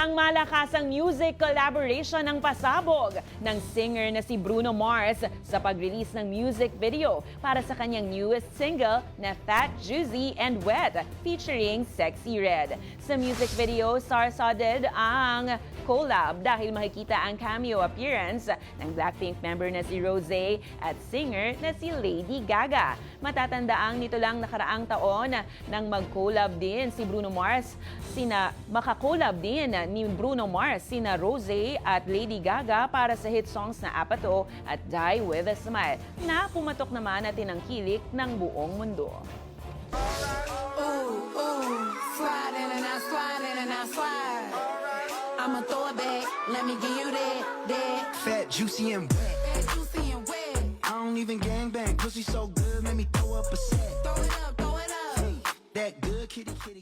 Isang malakasang music collaboration ang pasabog ng singer na si Bruno Mars sa pag-release ng music video para sa kanyang newest single na Fat, Juicy and Wet featuring Sexy Red. Sa music video, star-studded ang collab dahil makikita ang cameo appearance ng Blackpink member na si Rosé at singer na si Lady Gaga. Matatandaang nito lang nakaraang taon nang mag-collab din si Bruno Mars, makakollab din ni Bruno Mars sina Rosé at Lady Gaga para sa hit songs na Apato at Die With A Smile na pumatok naman at tinangkilik ng buong mundo. I'ma throw it back, let me give you that. Fat, juicy and wet. I don't even gangbang, pussy so good, make me throw up a set. Throw it up, throw it up. That good kitty kitty.